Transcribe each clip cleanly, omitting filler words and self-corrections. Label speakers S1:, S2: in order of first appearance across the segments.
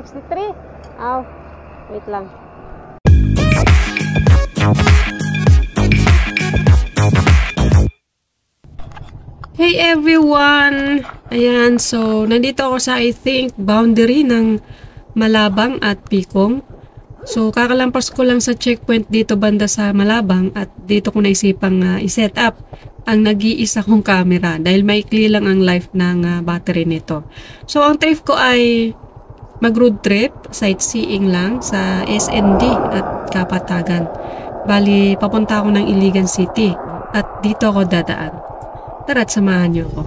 S1: 63. Aw, wait lang. Hey everyone! Ayan, so nandito ako sa I think boundary ng Malabang at Picong. So kakalampas ko lang sa checkpoint dito banda sa Malabang at dito ko naisipang i-set up ang nag-iisa kong camera dahil maikli lang ang life ng battery nito. So ang trip ko ay mag-road trip, sightseeing lang sa SND at Kapatagan. Bali, papunta ako ng Iligan City at dito ako dadaan. Tara't samahan niyo ako.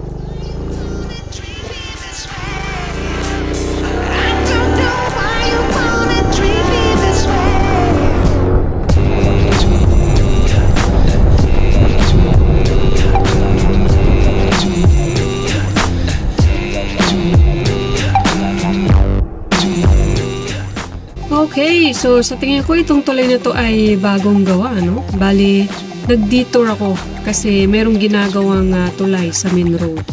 S1: Okay, so sa tingin ko itong tulay na to ay bagong gawa, no? Bali, nag-detour ako kasi merong ginagawang tulay sa main road.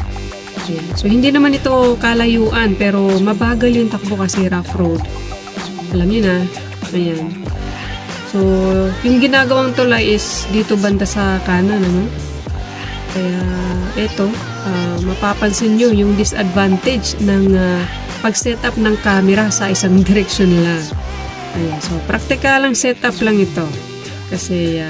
S1: Ayan. So hindi naman ito kalayuan pero mabagal yung takbo kasi rough road. Alam niyo na, ayan. So yung ginagawang tulay is dito banda sa kanan, ano? Kaya ito, mapapansin nyo yung disadvantage ng pag-setup ng camera sa isang direction lang. Ayan, so praktikalang setup lang ito kasi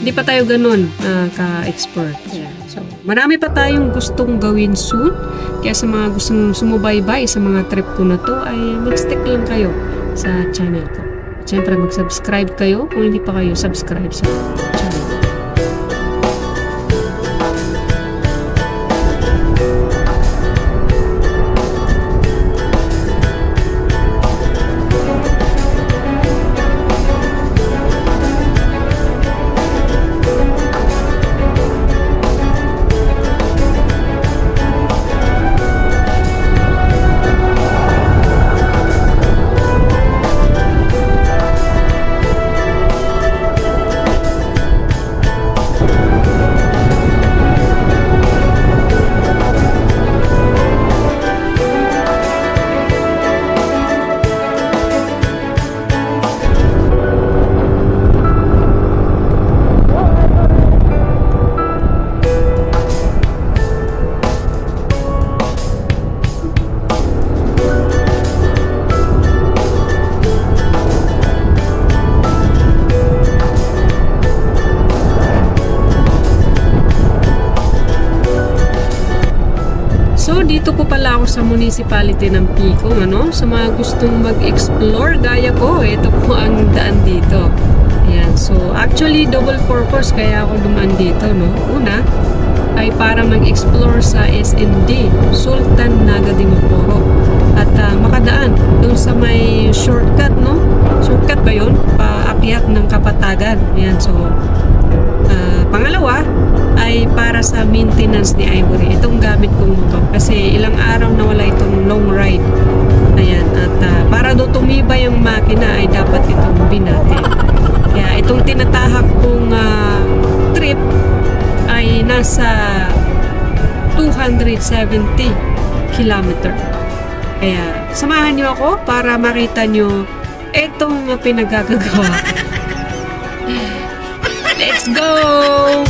S1: hindi pa tayo ganun ka-expert. Ayan, so marami pa tayong gustong gawin soon kaya sa mga gustong sumubaybay sa mga trip ko na to ay mag-stick lang kayo sa channel ko. At syempre mag-subscribe kayo kung hindi pa kayo subscribe sa channel ko. Dito po pala ako sa municipality ng Picong, ano? Sa mga gustong mag-explore gaya ko, ito po ang daan dito. Ayan, so actually double purpose kaya ako dumaan dito, no? Una ay para mag-explore sa SND, Sultan Naga Dimaporo. At makadaan dun sa may shortcut, no? Shortcut ba yun? Paakyat ng Kapatagan. Ayan, so pangalawa ay para sa maintenance ni Ivory. Itong gamit kong motor kasi ilang araw na wala itong long ride. Ayan, at para do tumibay ang makina ay dapat itong binati. Kaya itong tinatahak kong trip ay nasa 270 km. Kaya samahan niyo ako para makita niyo itong pinagagagawa. Let's go!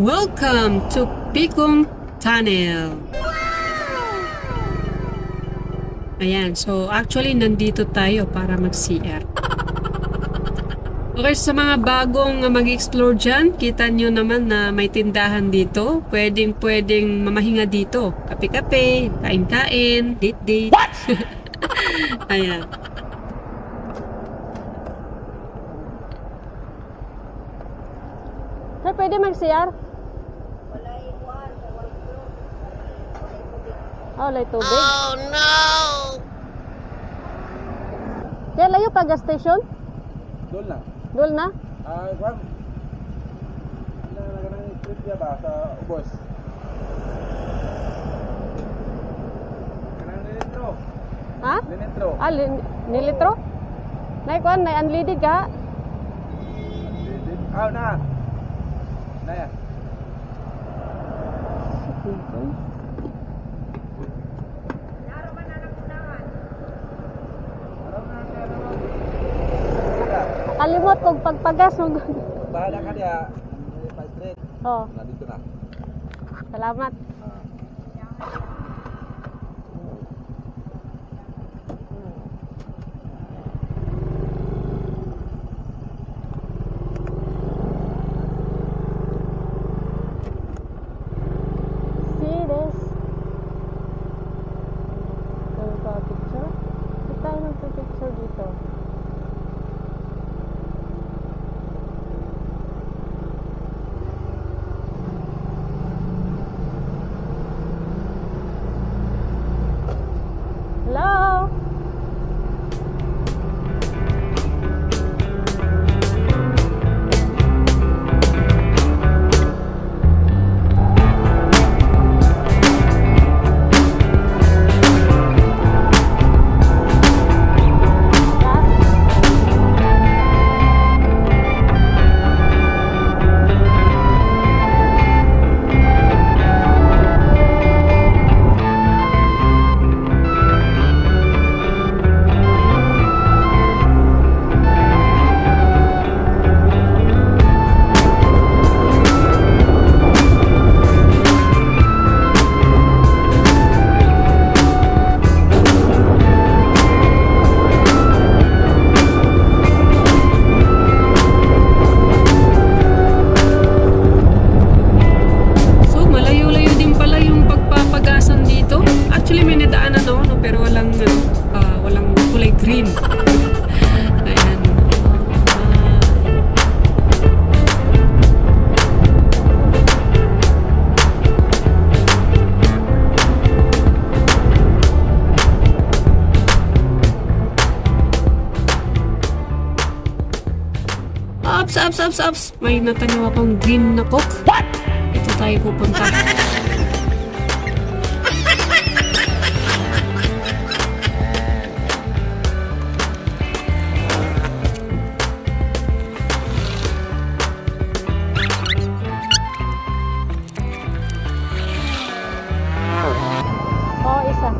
S1: Welcome to Picong Tunnel. Ayan, so actually nandito tayo para mag-CR. Okay, sa mga bagong mag-explore dyan, kita nyo naman na may tindahan dito. Pwedeng mamahinga dito. Kape-kape, kain-kain, date-date. Ayan.
S2: Sir, pwede mag-CR? Oh, lay tubig. Oh, no! Kaya layo pa gas station?
S3: Doon lang.
S2: Doon na?
S3: Juan, ilang trip niya ba sa ubos? Kanang nilitro.
S2: Ha?
S3: Nilitro.
S2: Nilitro? Naikuan, na unleaded ka?
S3: Na. Na yan.
S2: Kalimot kong pagpagas.
S3: Bahala ka niya. Pa-straight.
S2: Oh,
S3: Nandito na.
S2: salamat. See this? Gawin ko ang picture? Saan tayo magpipicture dito? Hello?
S1: So, malayo-layo din pala yung pagpapagasan dito. Actually, may nadaanan ako, no? Pero walang kulay green. Ayan. Ups. May natanaw akong green na coke. What? Ito tayo pupunta.
S2: Oh, isa.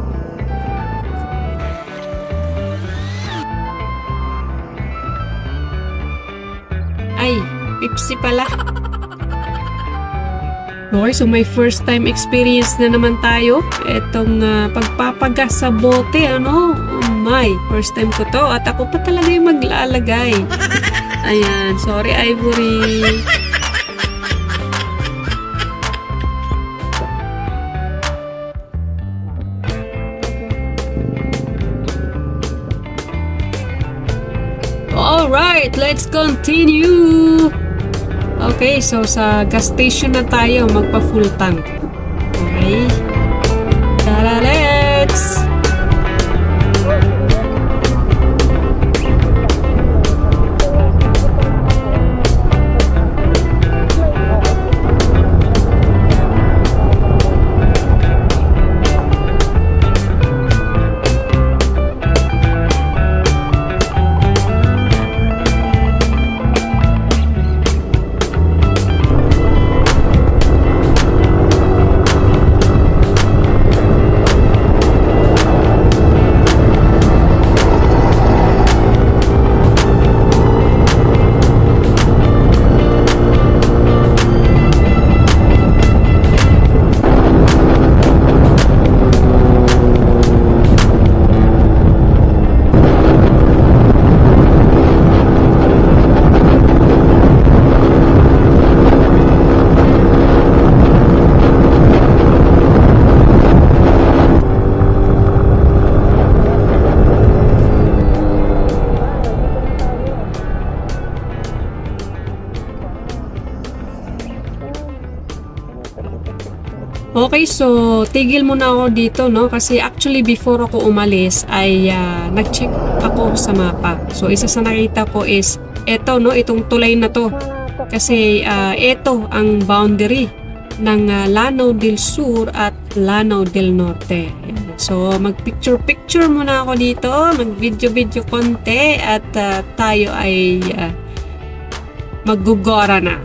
S1: Ay, Pepsi pala. Okay, so may first time experience na naman tayo. Etong pagpapagas sa bote, ano? Oh my, first time ko to. At ako pa talaga yung maglalagay. Ayan, sorry Ivory. Alright, let's continue! Okay, so sa gas station na tayo, magpa-full tank. Okay? Tara, let's! Okay, so tigil muna ako dito, no? Kasi actually before ako umalis ay nag-check ako sa mapa. So isa sa nakita ko is eto, no? Itong tulay na to. Kasi eto ang boundary ng Lanao del Sur at Lanao del Norte. So mag-picture-picture muna ako dito, mag-video-video konti at tayo ay maggugora na.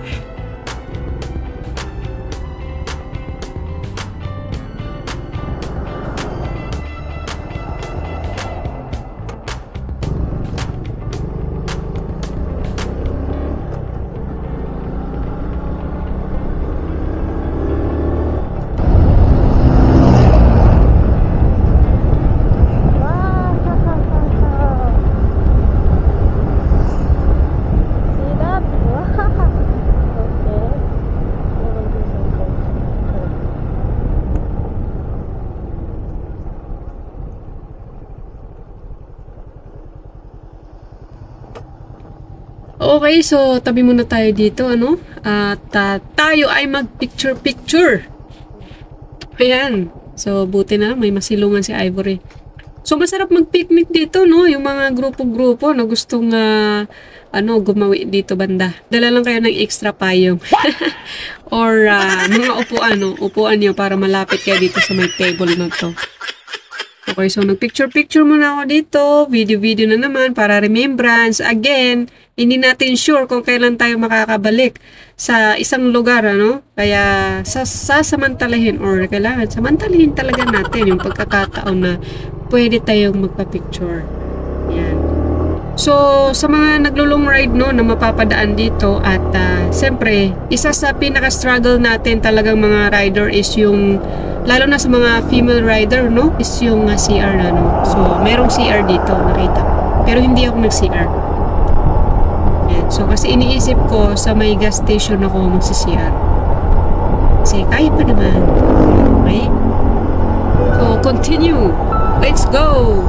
S1: Okay, so tabi muna tayo dito, ano? At tayo ay mag-picture-picture. Ayan. So, buti na lang, may masilungan si Ivory. So, masarap mag-picnic dito, no? Yung mga grupo-grupo na gustong, gumawi dito banda. Dala lang kayo ng extra payong. Or, mga upuan, no? Upuan nyo para malapit kayo dito sa may table na to. Okay, so nag-picture-picture muna ako dito. Video-video na naman para remembrance. Again, hindi natin sure kung kailan tayo makakabalik sa isang lugar, ano? Kaya sasamantalahin or kailangan samantalahin talaga natin yung pagkakataon na pwede tayong magpa-picture. Yan. So, sa mga naglulong ride, no, na mapapadaan dito at siyempre, isa sa pinaka-struggle natin talagang mga rider is yung lalo na sa mga female rider, no, is yung CR na, no. So, merong CR dito, nakita ko. Pero hindi ako nag-CR. Yan. So, kasi iniisip ko sa may gas station ako magsi-CR. Kasi kaya pa naman. Okay? So, continue. Let's go!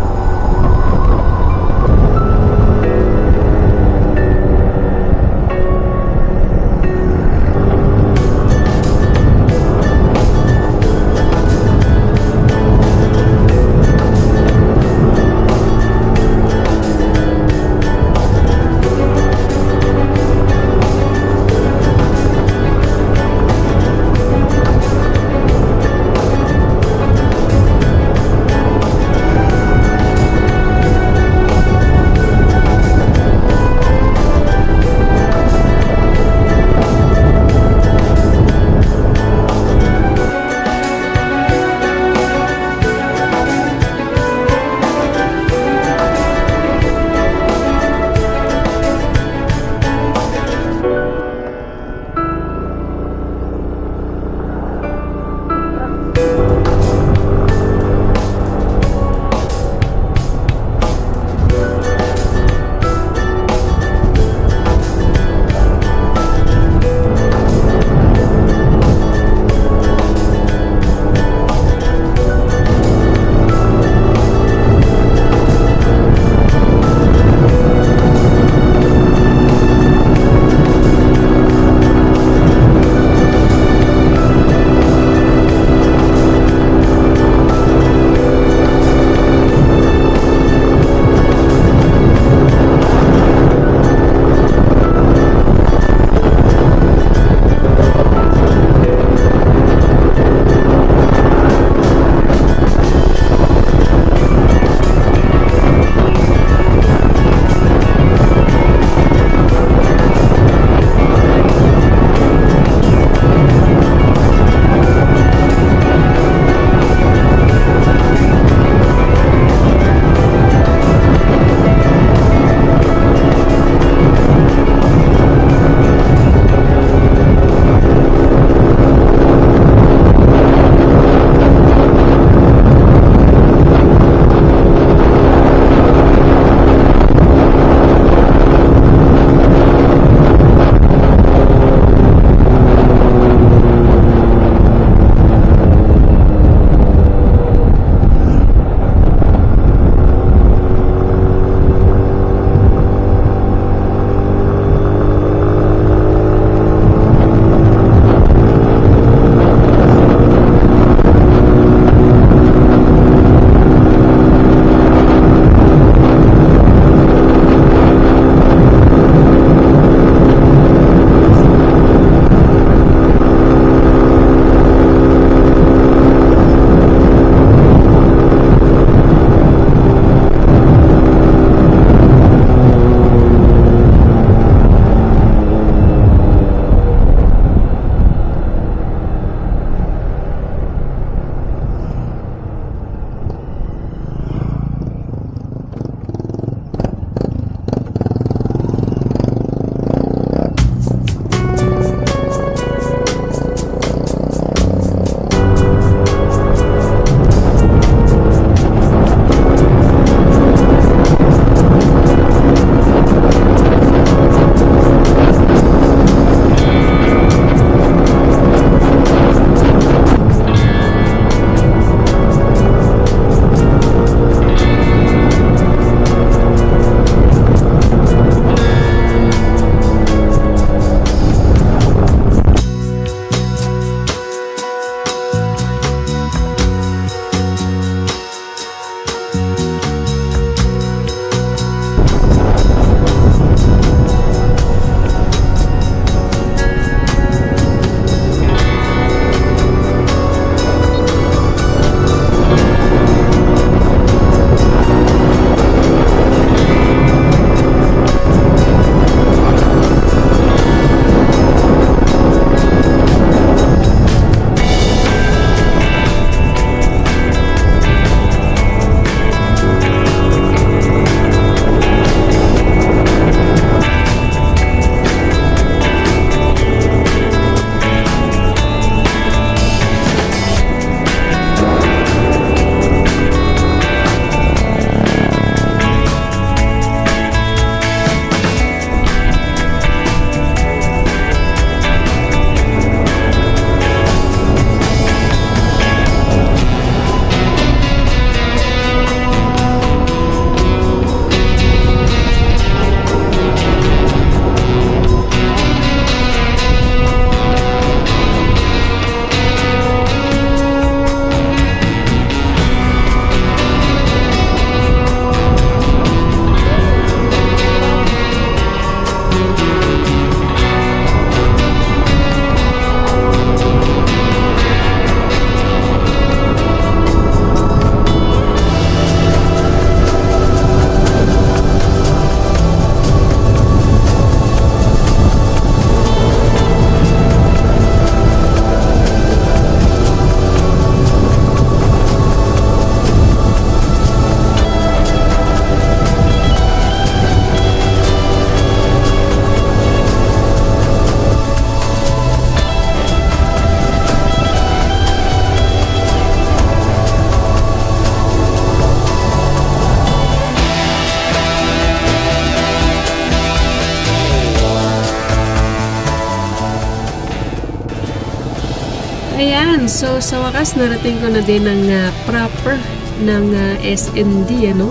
S1: Ayan, so sa wakas narating ko na din ang proper ng SND, ano?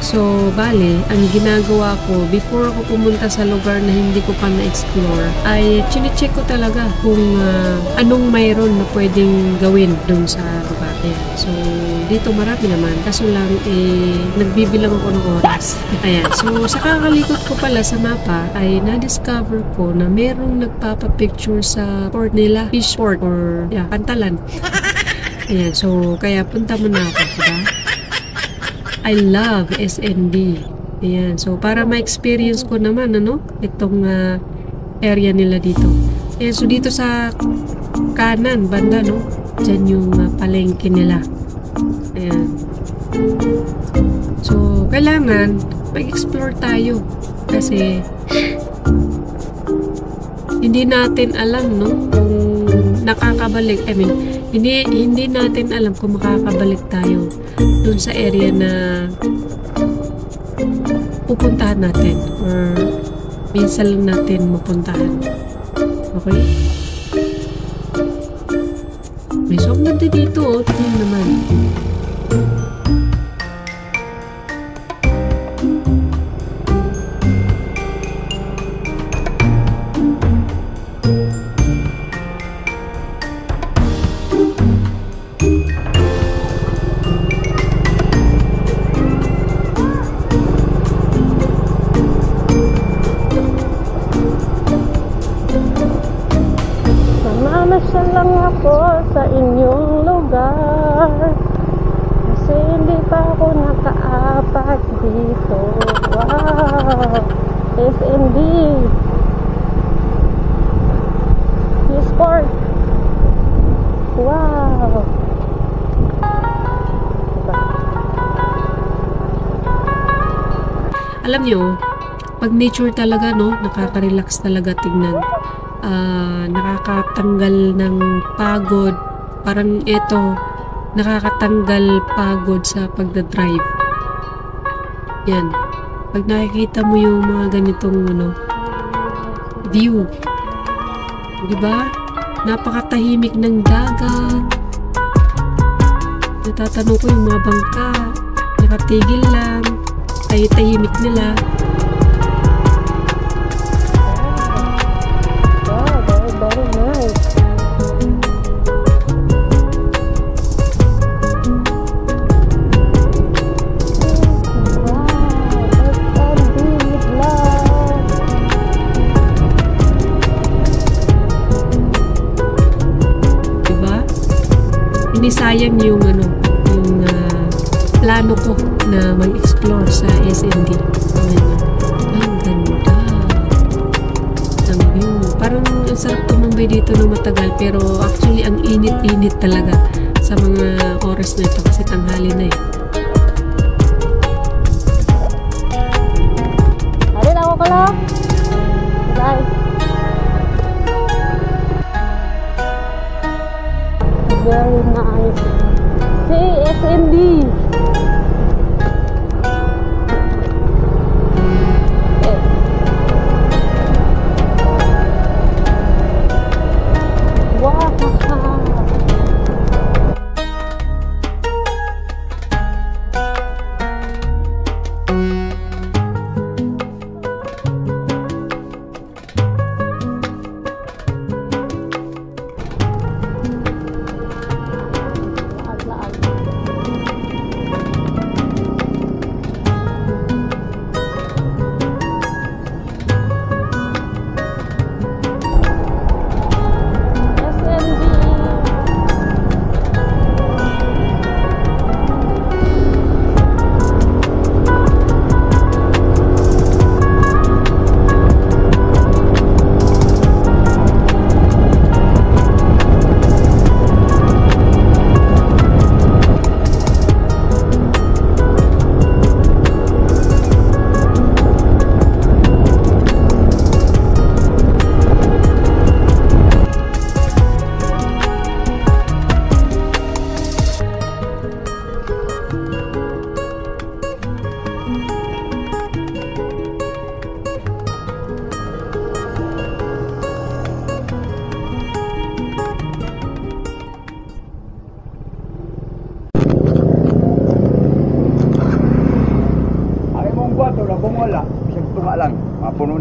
S1: So, bale, ang ginagawa ko, before ako pumunta sa lugar na hindi ko pa na-explore, ay chine-check ko talaga kung anong mayroon na pwedeng gawin dun sa lugar. Ayan. So, dito marami naman. Kaso lang, nagbibilang ako ng oras. Ayan. So, sa kakalikot ko pala sa mapa, ay na-discover ko na merong nagpapapicture sa port nila, fish port or Pantalan. Ayan. So, kaya punta mo na ako, diba? I love SND. Ayan. So, para ma-experience ko naman, ano, itong area nila dito. Ayan. So, dito sa kanan, banda, no? Diyan yung palengke nila. Ayan. So, kailangan mag-explore tayo. Kasi, hindi natin alam, no? Kung nakakabalik. I mean, hindi natin alam kung makakabalik tayo dun sa area na pupuntahan natin or minsan lang natin mapuntahan. Okay? May song ganda dito, oh. Tingnan naman.
S2: Mamasyal lang ako sa inyong lugar kasi hindi pa ako nakaapat dito. Wow! SND Sport. Wow!
S1: Alam nyo, pag nature talaga, no, nakaka-relax talaga tignan. Nakakatanggal ng pagod. Parang ito, nakakatanggal pagod sa pagdadrive. Yan. Pag nakikita mo yung mga ganitong view, diba? Napakatahimik ng dagat. Natatanong ko yung mga bangka, nakatigil lang, tahimik nila. Hindi sayang yung plano ko na mag-explore sa SND. Ang ganda ng view. Parang ang sarap tumambay dito ng matagal, pero actually ang init-init talaga sa mga oras na ito kasi tanghali na eh.
S2: Arin ako ka lang. Bye. Very nice. See, SND. Wow.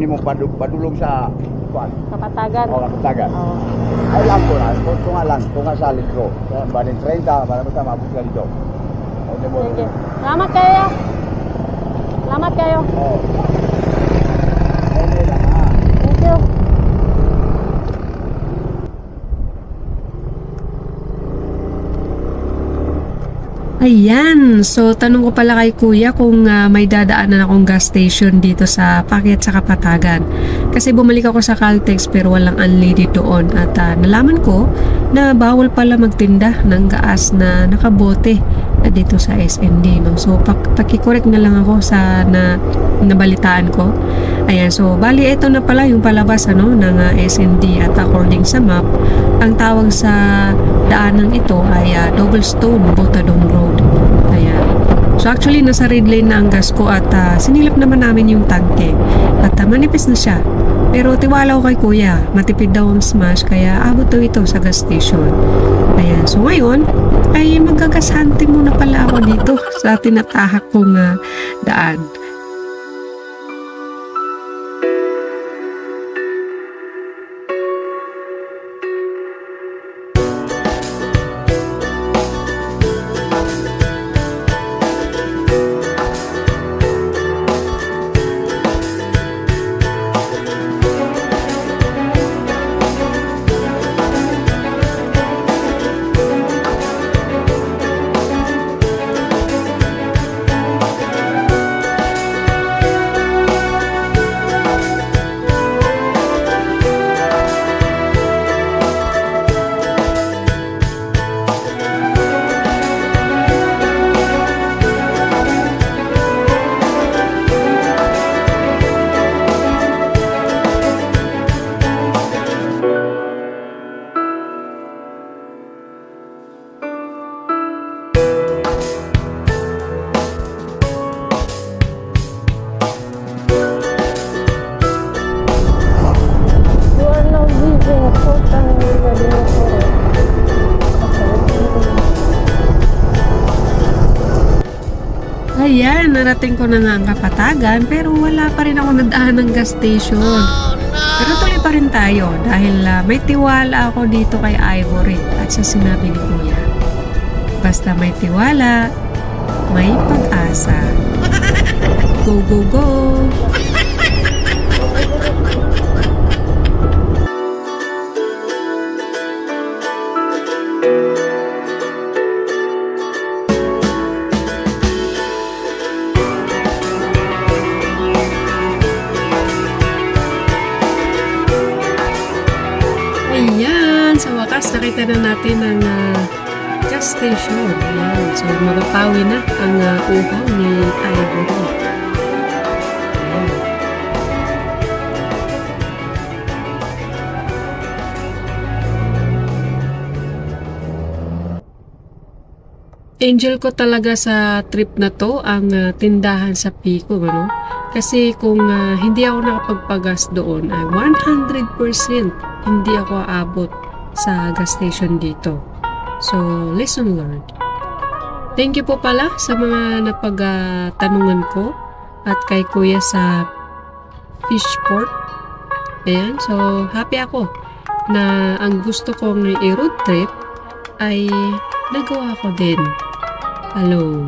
S4: mo padulong sa kuan.
S2: Kapatagan.
S4: O kapatagan.
S2: Oo.
S4: Ay lang ko na, tunga sa litro. Banin 30, para mo ta maabot ka dito. O di mo.
S2: Sige. Salamat kayo. Salamat kayo.
S4: Oh. Okay lang ha.
S2: Thank you.
S1: Ayan, so tanong ko pala kay kuya kung may dadaanan akong gas station dito sa Pakyat sa Kapatagan. Kasi bumalik ako sa Caltex pero walang unleaded doon at nalaman ko na bawal pala magtinda ng gas na nakabote dito sa SND. No? So pakikorek na lang ako sa nabalitaan ko. Ayan, so bali ito na pala yung palabas ng SND at according sa map, ang tawag sa daanang ito ay Doublestone Botadong Road. Ayan. So actually nasa red lane na ang gas ko at sinilap naman namin yung tangke at manipis na siya. Pero tiwala ko kay kuya, matipid daw ang smash kaya abot daw ito sa gas station. Ayan, so ngayon ay magagas hunting muna pala ako dito sa tinatahak kong daan. Ayan, narating ko na nga ang Kapatagan pero wala pa rin ako nadaan ng gas station. Pero tuloy pa rin tayo dahil may tiwala ako dito kay Ivory at sa sinabi ni Kuya. Basta may tiwala, may pag-asa. Go, go, go! Ayan, sa wakas nakita na natin ang gas station. Ayan, so mapapawi na ang uhaw ni Ivory. Ayan. Angel ko talaga sa trip na to ang tindahan sa Pico, ano? Kasi kung hindi ako nakapagpagas doon ay 100% hindi ako aabot sa gas station dito. So, lesson learned. Thank you po pala sa mga napagtanungan ko at kay Kuya sa Fishport. Ayan, so happy ako na ang gusto kong i-road trip ay nagawa ko din alone.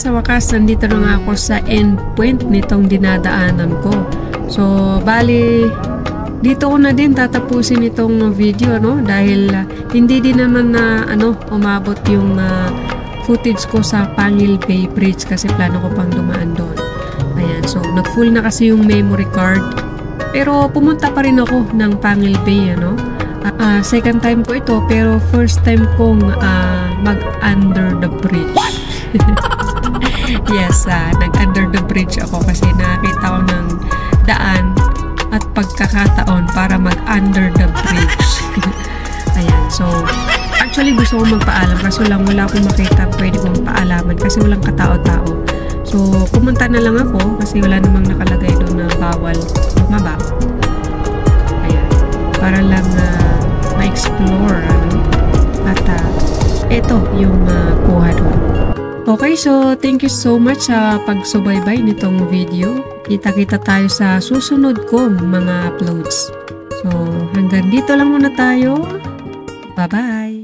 S1: At sa wakas, nandito na nga ako sa end point nitong dinadaanan ko. So, bali, dito ko na din tatapusin itong video, no? Dahil hindi din naman na umabot yung footage ko sa Pangil Bay Bridge kasi plano ko pang dumaan doon. Ayan, so nag-full na kasi yung memory card. Pero pumunta pa rin ako ng Pangil Bay, second time ko ito, pero first time kong mag-under the bridge. Yes, nag-under the bridge ako kasi nakakita ko ng daan at pagkakataon para mag-under the bridge. Ayan, so actually gusto ko magpaalam kaso lang wala akong makita pwede kong paalaman kasi walang katao-tao. So pumunta na lang ako kasi wala namang nakalagay doon na bawal bumaba. Ayan, para lang ma-explore at ito yung kuha doon. Okay, so thank you so much sa pagsubaybay nitong video. Kita-kita tayo sa susunod kong mga uploads. So hanggang dito lang muna tayo. Bye-bye!